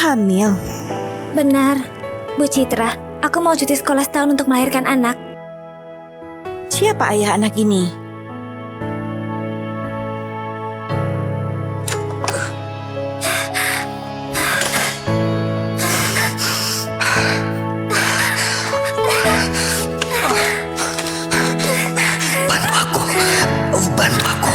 hamil? Benar, Bu Citra. Aku mau cuti sekolah setahun untuk melahirkan anak. Siapa ayah anak ini? Bantu aku. Bantu aku.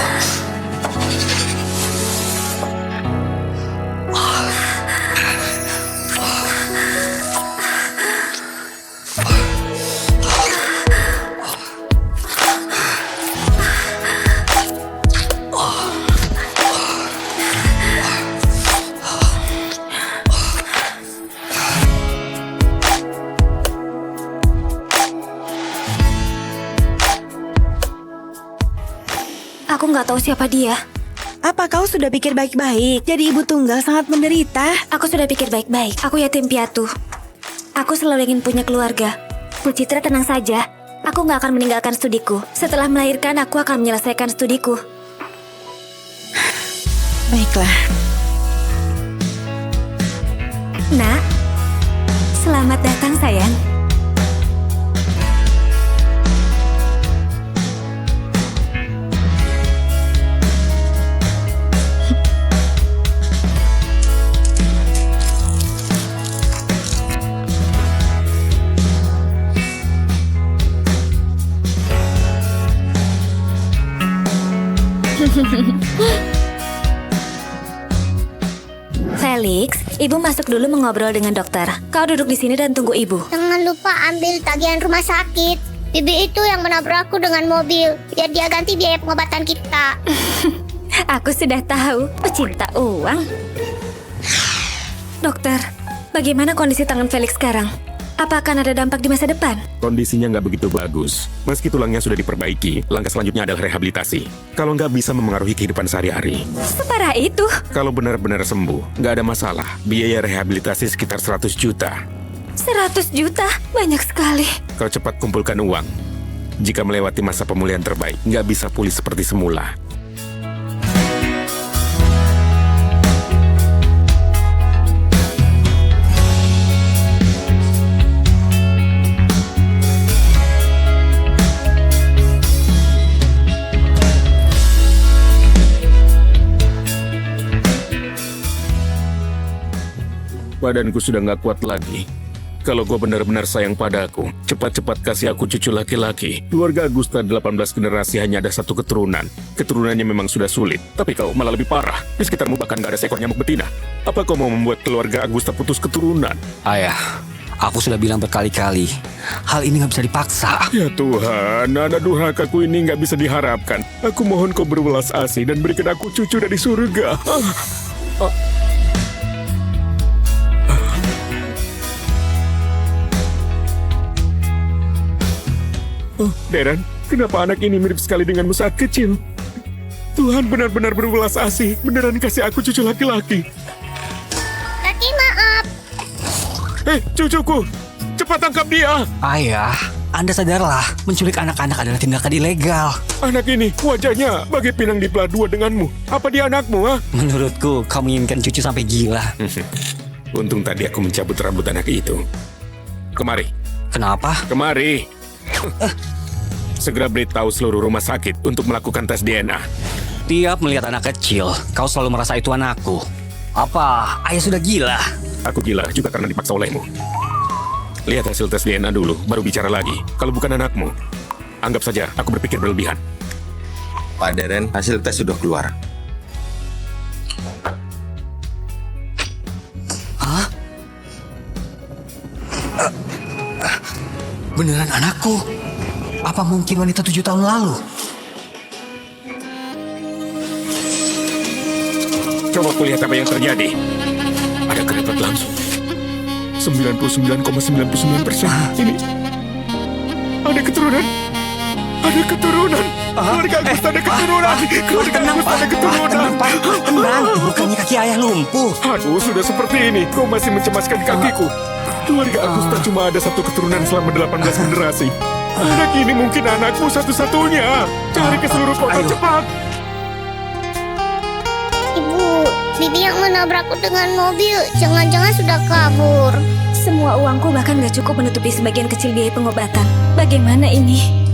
Aku nggak tahu siapa dia. Apa kau sudah pikir baik-baik? Jadi ibu tunggal sangat menderita. Aku sudah pikir baik-baik. Aku yatim piatu. Aku selalu ingin punya keluarga. Bu Citra, tenang saja. Aku nggak akan meninggalkan studiku. Setelah melahirkan, aku akan menyelesaikan studiku. Baiklah. Nak, selamat datang sayang. Felix, ibu masuk dulu mengobrol dengan dokter. Kau duduk di sini dan tunggu ibu. Jangan lupa ambil tagihan rumah sakit. Bibi itu yang menabrak aku dengan mobil. Biar dia ganti biaya pengobatan kita. Aku sudah tahu, pecinta uang. Dokter, bagaimana kondisi tangan Felix sekarang? Apa akan ada dampak di masa depan? Kondisinya nggak begitu bagus. Meski tulangnya sudah diperbaiki, langkah selanjutnya adalah rehabilitasi. Kalau nggak bisa memengaruhi kehidupan sehari-hari. Separah itu? Kalau benar-benar sembuh, nggak ada masalah. Biaya rehabilitasi sekitar 100 juta. 100 juta? Banyak sekali. Kau cepat kumpulkan uang. Jika melewati masa pemulihan terbaik, nggak bisa pulih seperti semula. Badanku sudah nggak kuat lagi. Kalau gue benar-benar sayang padaku, cepat-cepat kasih aku cucu laki-laki. Keluarga Agusta 18 generasi hanya ada satu keturunan. Keturunannya memang sudah sulit, tapi kau malah lebih parah. Di sekitarmu bahkan nggak ada seekor nyamuk betina. Apa kau mau membuat keluarga Agusta putus keturunan? Ayah, aku sudah bilang berkali-kali, hal ini nggak bisa dipaksa. Ya Tuhan, anak durhakaku ini nggak bisa diharapkan. Aku mohon kau berwelas asih dan berikan aku cucu dari surga. Oh, Darren, kenapa anak ini mirip sekali denganmu saat kecil? Tuhan benar-benar berwelas asih, beneran kasih aku cucu laki-laki. Tati maaf. Cucuku, cepat tangkap dia. Ayah, Anda sadarlah, menculik anak-anak adalah tindakan ilegal. Anak ini, wajahnya bagai pinang dibelah dua denganmu. Apa dia anakmu, ha? Menurutku, kau menginginkan cucu sampai gila. Untung tadi aku mencabut rambut anak itu. Kemari. Kenapa? Kemari. Segera beritahu seluruh rumah sakit untuk melakukan tes DNA. Tiap melihat anak kecil, kau selalu merasa itu anakku. Apa ayah sudah gila? Aku gila juga karena dipaksa olehmu. Lihat hasil tes DNA dulu, baru bicara lagi. Kalau bukan anakmu, anggap saja aku berpikir berlebihan. Pak Darren, hasil tes sudah keluar. Hah? Beneran anakku? Apa mungkin wanita 7 tahun lalu? Coba kulihat apa yang terjadi. Ada kerabat langsung. 99,99%. Ini ada keturunan. Ada keturunan. Keluarga Agusta ada keturunan. Keluarga Agusta ada keturunan. Tenang, bukannya kaki ayah lumpuh. Aduh, sudah seperti ini. Kau masih mencemaskan kakiku. Keluarga Agusta cuma ada satu keturunan selama 18 generasi. Anak ini mungkin anakmu satu-satunya. Cari ke seluruh kota Ayo. cepat. Ibu, Bibi yang menabrakku dengan mobil, jangan-jangan sudah kabur. Semua uangku bahkan gak cukup menutupi sebagian kecil biaya pengobatan. Bagaimana ini?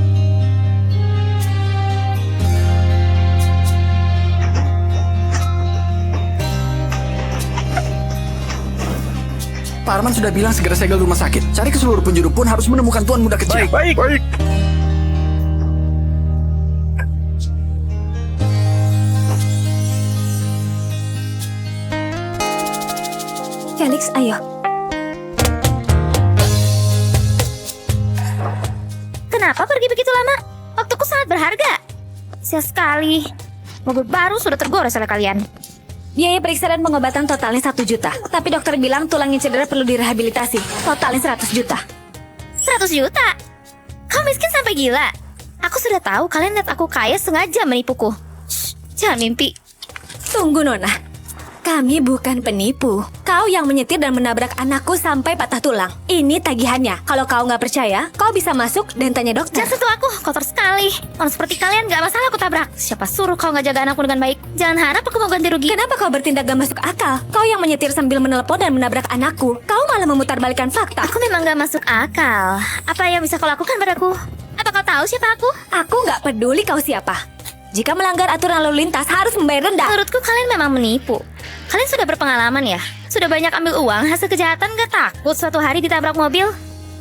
Pak Arman sudah bilang segera segel rumah sakit. Cari ke seluruh penjuru pun harus menemukan tuan muda kecil. Baik. Felix, ayo. Kenapa pergi begitu lama? Waktuku sangat berharga. Sial sekali. Mobil baru sudah tergores oleh kalian. Biaya periksa dan pengobatan totalnya 1 juta. Tapi dokter bilang tulang yang cedera perlu direhabilitasi. Totalnya 100 juta. 100 juta? Kau miskin sampai gila. Aku sudah tahu kalian lihat aku kaya sengaja menipuku. Shh, jangan mimpi. Tunggu, Nona. Kami bukan penipu. Kau yang menyetir dan menabrak anakku sampai patah tulang. Ini tagihannya. Kalau kau nggak percaya, kau bisa masuk dan tanya dokter. Jangan sentuh aku, kotor sekali. Orang seperti kalian gak masalah aku tabrak. Siapa suruh kau gak jaga anakku dengan baik? Jangan harap aku mau ganti rugi. Kenapa kau bertindak gak masuk akal? Kau yang menyetir sambil menelpon dan menabrak anakku. Kau malah memutarbalikkan fakta. Aku memang gak masuk akal. Apa yang bisa kau lakukan padaku? Apa kau tahu siapa aku? Aku nggak peduli kau siapa. Jika melanggar aturan lalu lintas harus membayar denda. Menurutku kalian memang menipu. Kalian sudah berpengalaman ya? Sudah banyak ambil uang hasil kejahatan, gak takut suatu hari ditabrak mobil?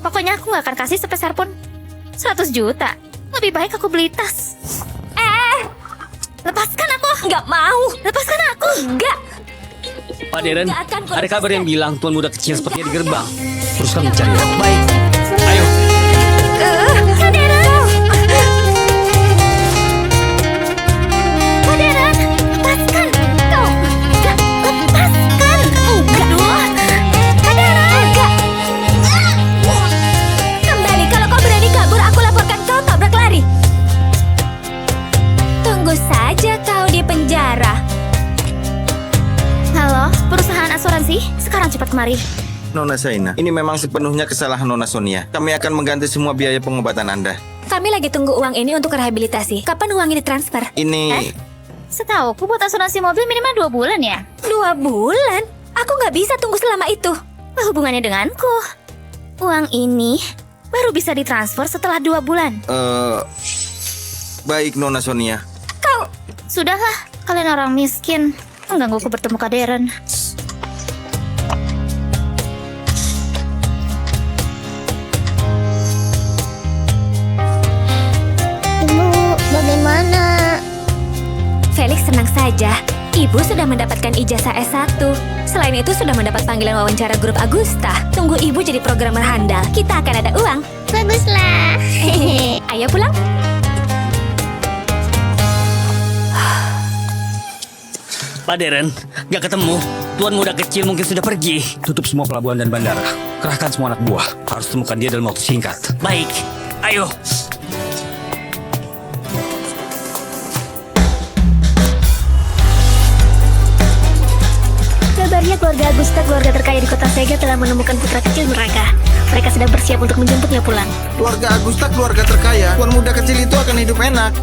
Pokoknya aku gak akan kasih sepeser pun. 100 juta. Lebih baik aku beli tas. Lepaskan aku. Nggak mau. Lepaskan aku. Nggak. Pak Darren, Nggak akan kau ada kabar yang lepaskan. bilang tuan muda kecil sepertinya di gerbang. Teruskan mencari. Baik. Ayo. Modern, lepaskan. Kau. Gak, lepaskan. Aduh. Modern. Kembali, kalau kau berani kabur, aku laporkan kau tabrak lari. Tunggu saja kau di penjara. Halo, perusahaan asuransi. Sekarang cepat kemari. Nona Saina, ini memang sepenuhnya kesalahan Nona Sonia. Kami akan mengganti semua biaya pengobatan Anda. Kami lagi tunggu uang ini untuk rehabilitasi. Kapan uang ini transfer? Ini Setahu aku buat asuransi mobil minimal 2 bulan ya. 2 bulan? Aku nggak bisa tunggu selama itu. Apa hubungannya denganku? Uang ini baru bisa ditransfer setelah 2 bulan. baik Nona Sonia. Kau... Sudahlah, kalian orang miskin. Menggangguku bertemu Kak Darren. Ibu, bagaimana? Felix senang saja. Ibu sudah mendapatkan ijazah S1. Selain itu sudah mendapat panggilan wawancara grup Agusta. Tunggu ibu jadi programmer handal. Kita akan ada uang. Baguslah. Ayo pulang. Pak Darren, gak ketemu. Tuan muda kecil mungkin sudah pergi. Tutup semua pelabuhan dan bandara. Kerahkan semua anak buah. Harus temukan dia dalam waktu singkat. Baik. Ayo. Kabarnya keluarga Agusta, keluarga terkaya di kota Sega, telah menemukan putra kecil mereka. Mereka sedang bersiap untuk menjemputnya pulang. Keluarga Agusta keluarga terkaya. Tuan muda kecil itu akan hidup enak.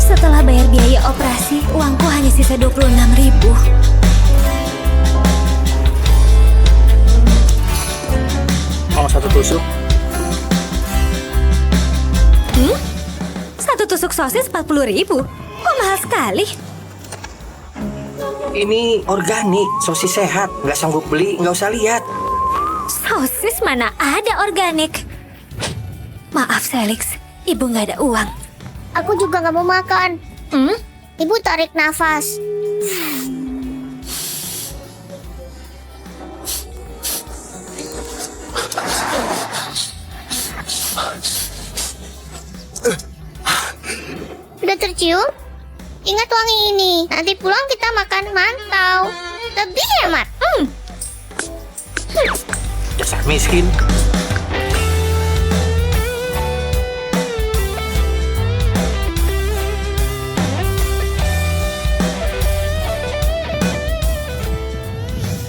Setelah bayar biaya operasi, uangku hanya sisa 26.000. Mau 1 tusuk? Satu tusuk sosis 40.000. Kok mahal sekali? Ini organik, sosis sehat. Nggak sanggup beli, nggak usah lihat. Sosis mana ada organik? Maaf Felix, ibu nggak ada uang. Aku juga gak mau makan. Ibu tarik nafas. Udah tercium? Ingat wangi ini. Nanti pulang kita makan mantau. Lebih hemat. Dasar miskin.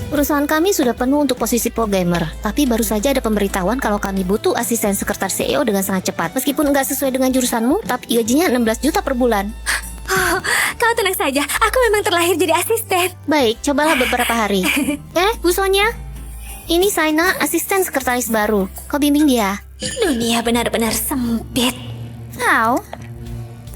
Perusahaan kami sudah penuh untuk posisi programmer, tapi baru saja ada pemberitahuan kalau kami butuh asisten sekretaris CEO dengan sangat cepat. Meskipun nggak sesuai dengan jurusanmu, tapi gajinya 16 juta per bulan. Oh, kau tenang saja. Aku memang terlahir jadi asisten. Baik, cobalah beberapa hari. Bu Sonia, ini Saina, asisten sekretaris baru. Kau bimbing dia. Dunia benar-benar sempit. How?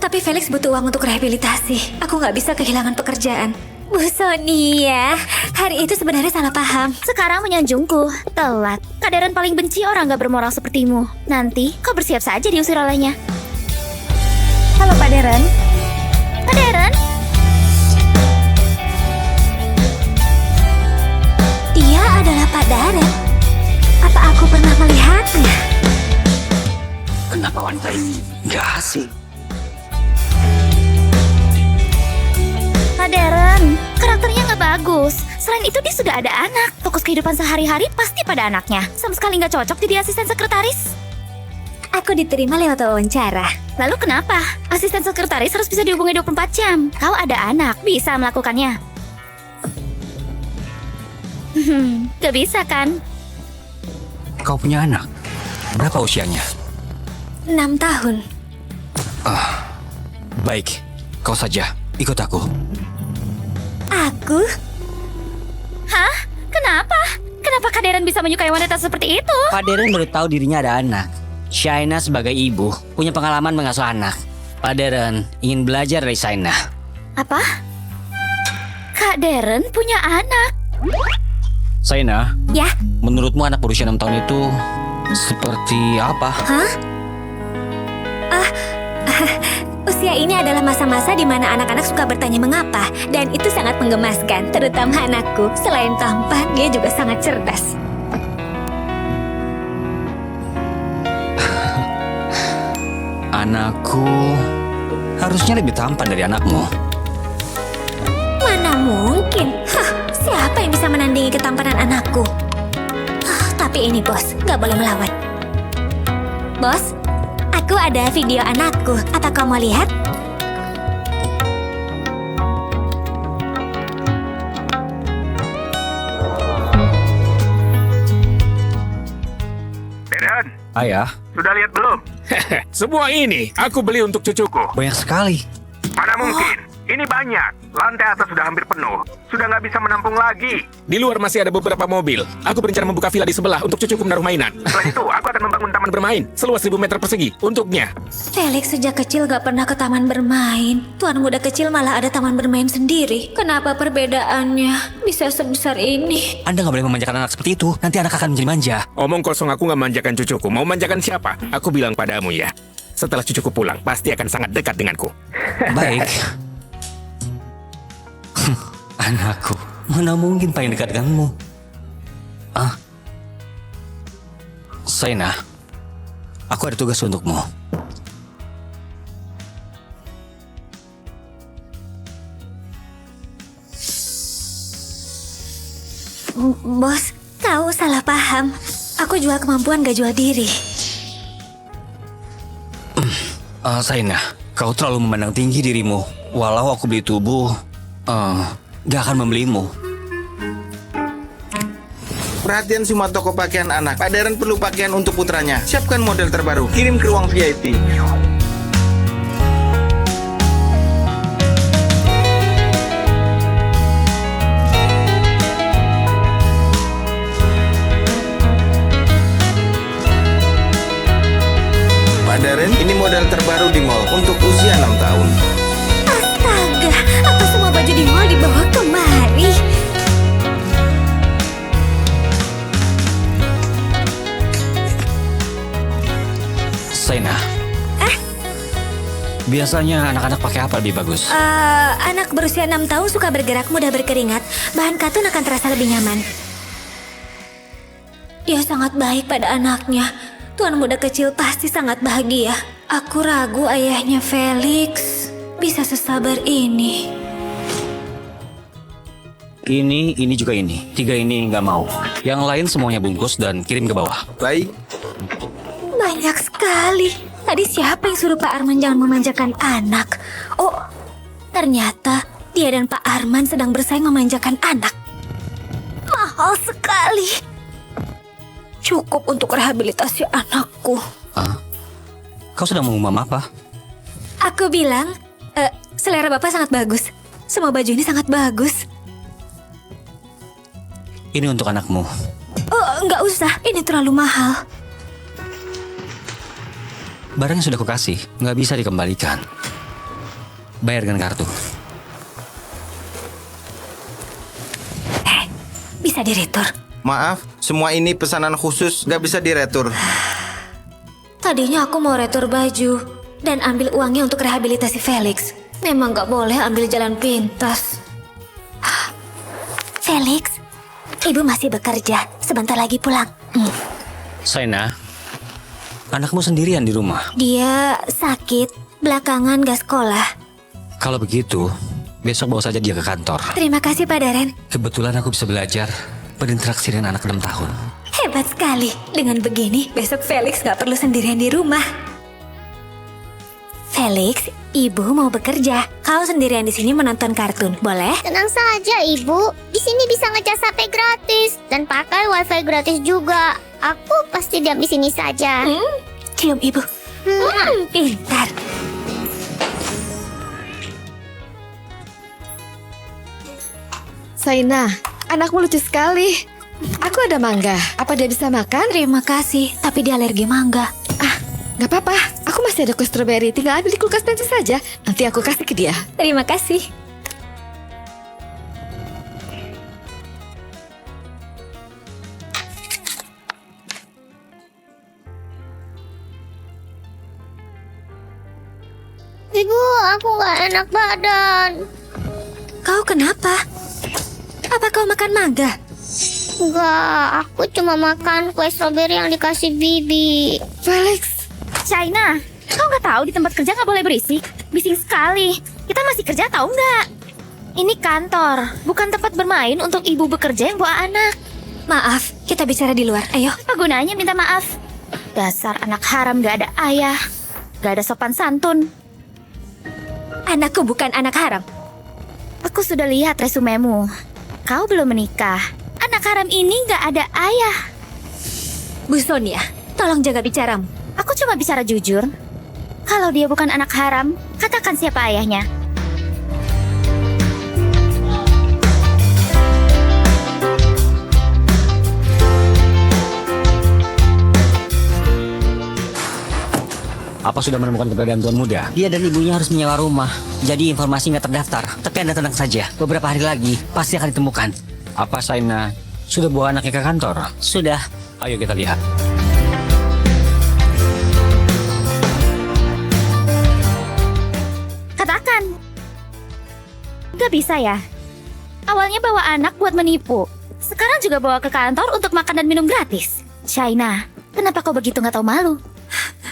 Tapi Felix butuh uang untuk rehabilitasi. Aku nggak bisa kehilangan pekerjaan. Bu Sonia, hari itu sebenarnya salah paham. Sekarang menyanjungku. Telat. Kak Darren paling benci orang gak bermoral sepertimu. Nanti kau bersiap saja diusir olehnya. Halo Pak Darren. Kak Darren? Dia adalah Pak Darren. Apa aku pernah melihatnya? Kenapa wanita ini gak asing? Kak Darren, karakternya gak bagus. Selain itu dia sudah ada anak. Fokus kehidupan sehari-hari pasti pada anaknya. Sama sekali gak cocok jadi asisten sekretaris. Aku diterima lewat wawancara. Lalu kenapa? Asisten sekretaris harus bisa dihubungi 24 jam. Kau ada anak, bisa melakukannya. Gak bisa kan? Kau punya anak? Berapa usianya? 6 tahun. Baik, kau saja. Ikut aku. Aku? Hah? Kenapa? Kenapa Kak Darren bisa menyukai wanita seperti itu? Pak Darren baru tahu dirinya ada anak. Shaina sebagai ibu punya pengalaman mengasuh anak. Pak Darren ingin belajar dari Shaina. Apa? Kak Darren punya anak? Shaina, Ya? menurutmu anak berusia 6 tahun itu seperti apa? Hah? Usia ini adalah masa-masa di mana anak-anak suka bertanya mengapa. Dan itu sangat menggemaskan, terutama anakku. Selain tampan, dia juga sangat cerdas. Anakku harusnya lebih tampan dari anakmu. Mana mungkin? Siapa yang bisa menandingi ketampanan anakku? Tapi ini bos, nggak boleh melawan. Bos, aku ada video anakku. Apa kau mau lihat? Darren, Ayah, sudah lihat belum? Semua ini aku beli untuk cucuku. banyak sekali. Mana mungkin? Ini banyak. Lantai atas sudah hampir penuh. Sudah nggak bisa menampung lagi. Di luar masih ada beberapa mobil. Aku berencana membuka villa di sebelah untuk cucuku menaruh mainan. Selain itu, aku akan membangun taman bermain seluas 1000 meter persegi untuknya. Felix sejak kecil gak pernah ke taman bermain. Tuan muda kecil malah ada taman bermain sendiri. Kenapa perbedaannya bisa sebesar ini? Anda nggak boleh memanjakan anak seperti itu. Nanti anak akan menjadi manja. Omong kosong, aku nggak manjakan cucuku. Mau manjakan siapa? Aku bilang padamu ya. Setelah cucuku pulang, pasti akan sangat dekat denganku. Baik. Anakku, mana mungkin paling dekat denganmu? Shaina, aku ada tugas untukmu. Bos, kau salah paham. Aku jual kemampuan gak jual diri. Shaina, kau terlalu memandang tinggi dirimu. Walau aku beli tubuh, gak akan membelimu. Perhatian semua toko pakaian anak. Pak Darren perlu pakaian untuk putranya. Siapkan model terbaru. Kirim ke ruang VIP. Pak Darren, ini model terbaru di mall untuk usia 6 tahun. Astaga, apa semua baju di mall dibawa kemari? Shaina, biasanya anak-anak pakai apa lebih bagus? Anak berusia 6 tahun suka bergerak, mudah berkeringat. Bahan katun akan terasa lebih nyaman. Dia sangat baik pada anaknya. Tuan muda kecil pasti sangat bahagia. Aku ragu ayahnya Felix bisa sesabar ini. Ini juga ini. 3 ini nggak mau. Yang lain semuanya bungkus dan kirim ke bawah. Baik. Banyak sekali. Tadi siapa yang suruh Pak Arman jangan memanjakan anak? Oh, ternyata dia dan Pak Arman sedang bersaing memanjakan anak. Mahal sekali. Cukup untuk rehabilitasi anakku. Kau sedang mengumam apa? Aku bilang, selera Bapak sangat bagus. Semua baju ini sangat bagus. Ini untuk anakmu. Oh, nggak usah. Ini terlalu mahal. Barang yang sudah kukasih, nggak bisa dikembalikan. Bayar dengan kartu. Bisa diretur. Maaf, semua ini pesanan khusus, nggak bisa diretur. Tadinya aku mau retur baju dan ambil uangnya untuk rehabilitasi Felix. Memang nggak boleh ambil jalan pintas. Felix, ibu masih bekerja. Sebentar lagi pulang. Saina, anakmu sendirian di rumah. Dia sakit, belakangan gak sekolah. Kalau begitu, besok bawa saja dia ke kantor. Terima kasih Pak Daren. Kebetulan aku bisa belajar berinteraksi dengan anak 6 tahun. Hebat sekali. Dengan begini, besok Felix gak perlu sendirian di rumah. Felix, ibu mau bekerja. Kau sendirian di sini menonton kartun, boleh? Tenang saja, Ibu. Di sini bisa ngecas HP gratis dan pakai wifi gratis juga. Aku pasti diam di sini saja. Cium ibu. Pintar. Saina, anakmu lucu sekali. Aku ada mangga. Apa dia bisa makan? Terima kasih, tapi dia alergi mangga. Gak apa-apa. Aku masih ada kue stroberi. Tinggal ambil di kulkas nanti saja. Nanti aku kasih ke dia. Terima kasih. Ibu, aku gak enak badan. Kau kenapa? Apa kau makan mangga? Enggak, aku cuma makan kue stroberi yang dikasih Bibi. Felix. China, kau nggak tahu di tempat kerja nggak boleh berisik? Bising sekali. Kita masih kerja tahu nggak? Ini kantor, bukan tempat bermain untuk ibu bekerja yang bawa anak. Maaf, kita bicara di luar. Ayo. Apa gunanya minta maaf? Dasar anak haram gak ada ayah, gak ada sopan santun. Anakku bukan anak haram. Aku sudah lihat resumemu. Kau belum menikah. Anak haram ini gak ada ayah. Bu Sonia, tolong jaga bicaramu. Aku cuma bicara jujur. Kalau dia bukan anak haram, katakan siapa ayahnya. Apa sudah menemukan keberadaan Tuan Muda? Dia dan ibunya harus menyewa rumah. Jadi informasi nggak terdaftar. Tapi Anda tenang saja. Beberapa hari lagi pasti akan ditemukan. Apa Saina sudah bawa anaknya ke kantor? Sudah. Ayo kita lihat. Katakan. Gak bisa ya? Awalnya bawa anak buat menipu. Sekarang juga bawa ke kantor untuk makan dan minum gratis. Shaina, kenapa kau begitu gak tahu malu?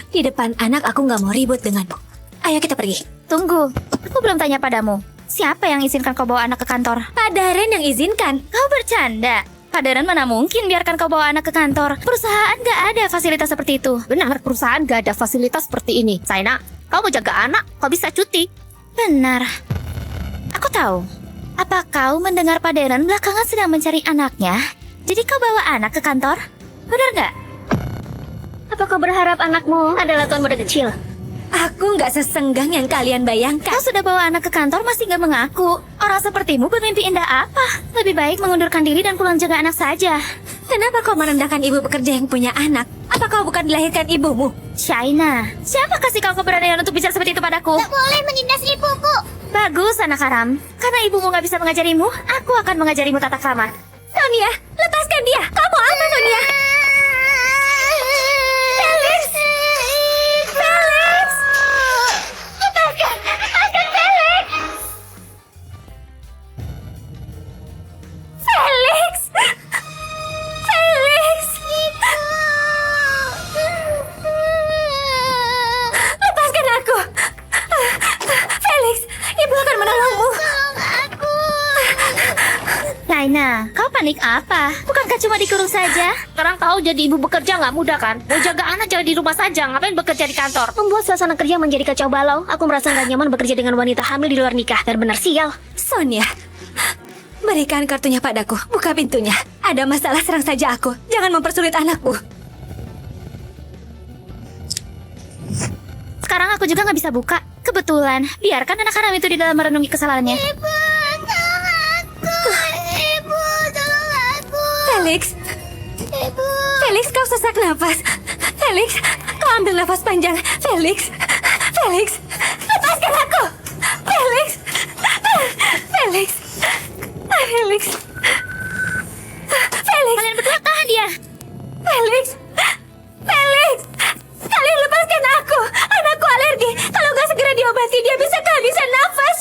Di depan anak aku nggak mau ribut denganmu. Ayo kita pergi. Tunggu, aku belum tanya padamu. Siapa yang izinkan kau bawa anak ke kantor? Pak Daren yang izinkan. Kau bercanda. Pak Daren mana mungkin biarkan kau bawa anak ke kantor. Perusahaan gak ada fasilitas seperti itu. Benar, perusahaan gak ada fasilitas seperti ini. Saina, kau mau jaga anak, kau bisa cuti. Benar. Aku tahu. Apa kau mendengar Pak Daren belakangan sedang mencari anaknya? Jadi kau bawa anak ke kantor? Benar gak? Apa kau berharap anakmu adalah tuan muda kecil? Aku nggak sesenggang yang kalian bayangkan. Kau sudah bawa anak ke kantor masih gak mengaku. Orang sepertimu bermimpi indah apa? Lebih baik mengundurkan diri dan pulang jaga anak saja. Kenapa kau merendahkan ibu pekerja yang punya anak? Apa kau bukan dilahirkan ibumu? Shaina, siapa kasih kau keberanian untuk bicara seperti itu padaku? Tak boleh menindas ibuku. Bagus anak haram. Karena ibumu gak bisa mengajarimu, aku akan mengajarimu tata krama. Sonia, lepaskan dia. Kau mau apa, Sonia? Felix! Felix! Lepaskan! Lepaskan Felix! Felix! Felix! Lepaskan aku! Felix, ibu akan menolongmu. Shaina, kau panik apa? Bukankah cuma dikurung saja? Sekarang tahu jadi ibu bekerja nggak mudah kan? Mau jaga anak jangan di rumah saja, ngapain bekerja di kantor? Membuat suasana kerja menjadi kacau balau. Aku merasa gak nyaman bekerja dengan wanita hamil di luar nikah. Dan benar sial. Sonia, berikan kartunya padaku. Buka pintunya. Ada masalah serang saja aku. Jangan mempersulit anakku. Sekarang aku juga gak bisa buka. Kebetulan, biarkan anak haram itu di dalam merenungi kesalahannya. Ibu, tolong aku. Ibu, tolong aku. Felix, Ibu. Felix, kau sesak nafas. Felix, kau ambil nafas panjang. Felix, Felix, lepaskan aku. Felix, Felix, Felix, Felix. Kalian berdua tahan dia. Felix, Felix, kalian lepaskan aku. Anakku alergi. Kalau nggak segera diobati, dia bisa kehabisan nafas.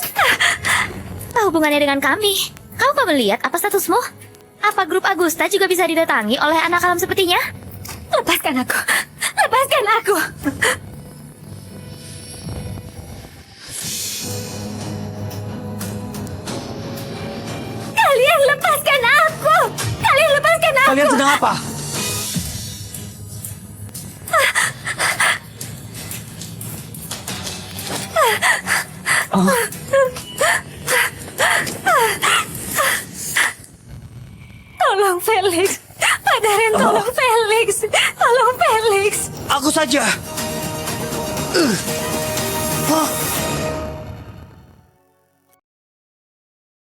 Apa hubungannya dengan kami? Kau gak melihat apa statusmu? Apa grup Agusta juga bisa didatangi oleh anak haram sepertinya? Lepaskan aku. Lepaskan aku. Kalian lepaskan aku. Kalian lepaskan aku. Kalian sedang apa? Tolong Felix. Pak Darren, tolong Felix. Tolong Felix. Aku saja.